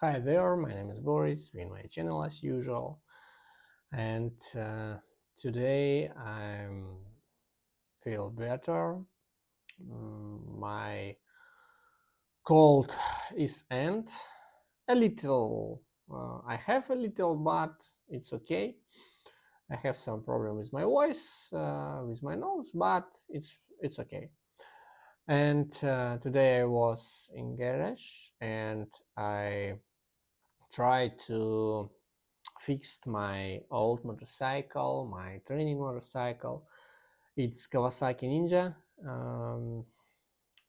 Hi there, my name is Boris, in my channel as usual, and today I feel better. My cold is end a little. I have a little, but it's okay. I have some problem with my voice, with my nose, but it's okay. And today I was in garage and I tried to fixed my old motorcycle, my training motorcycle. It's Kawasaki Ninja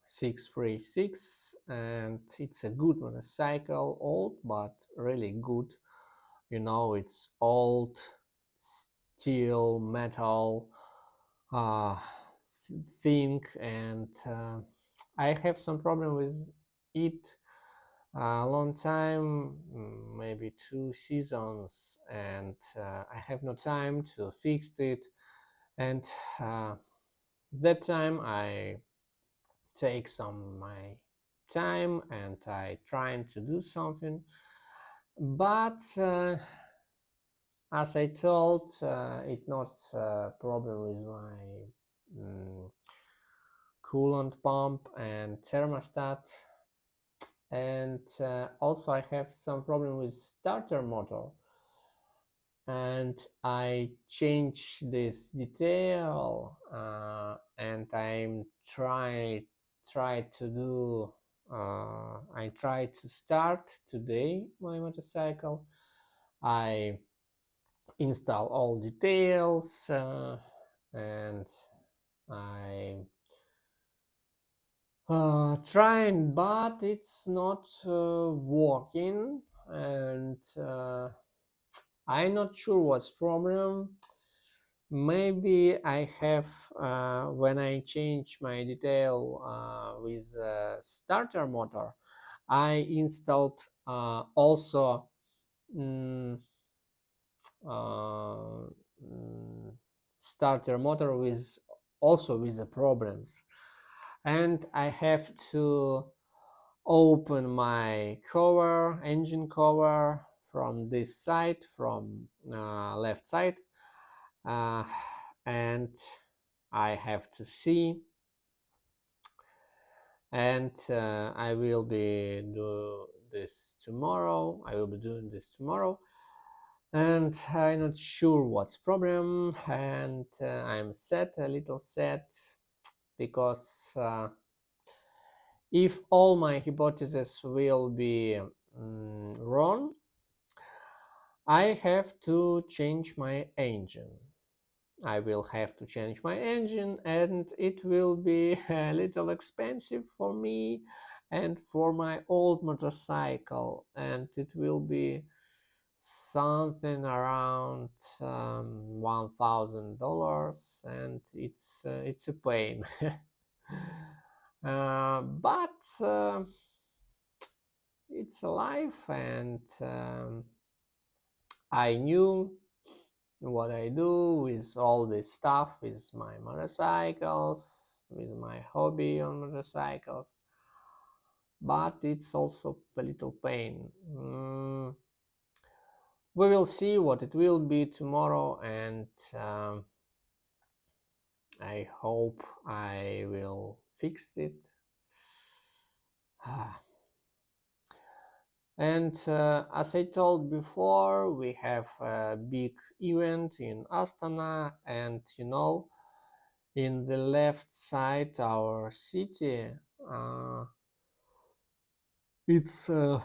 636, and it's a good motorcycle, old but really good. It's old steel metal uh, thing, and I have some problem with it a long time, maybe 2 seasons, and I have no time to fix it. And uh, that time I take some my time and I trying to do something. But as I told, it not a problem with my coolant pump and thermostat, and also I have some problem with starter motor, and I change this detail, and try to do I try to start today my motorcycle. I install all details, and I trying, but it's not working, and I'm not sure what's problem. Maybe I have, when I change my detail with starter motor, I installed also mm, uh, mm, starter motor with also with the problems, and I have to open my cover, engine cover, from this side, from left side, uh, and I have to see, and I will be do this tomorrow. I will be doing this tomorrow, and I'm not sure what's problem, and I'm sad, a little sad, because if all my hypotheses will be wrong, I have to change my engine. I will have to change my engine, and it will be a little expensive for me and for my old motorcycle, and it will be something around $1,000, and it's a pain. But it's a life, and I knew what I do with all this stuff, with my motorcycles, with my hobby on motorcycles, but it's also a little pain. We will see what it will be tomorrow, and I hope I will fix it. And as I told before, we have a big event in Astana, and in the left side our city, it's a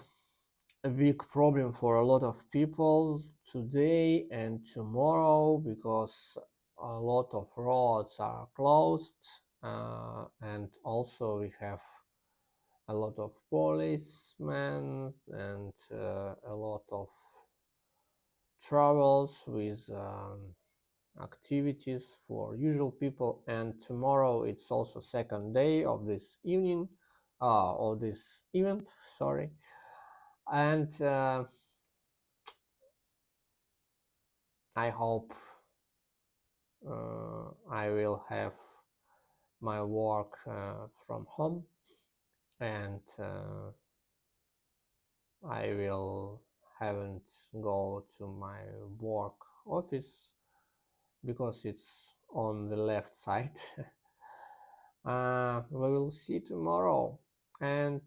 big problem for a lot of people today and tomorrow, because a lot of roads are closed, and also we have a lot of policemen and a lot of travels with activities for usual people. And tomorrow it's also second day of this evening, of this event, sorry. And I hope I will have my work from home, and I will haven't go to my work office because it's on the left side. We will see tomorrow, and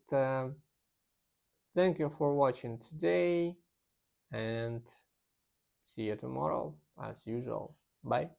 thank you for watching today, and see you tomorrow as usual. Bye.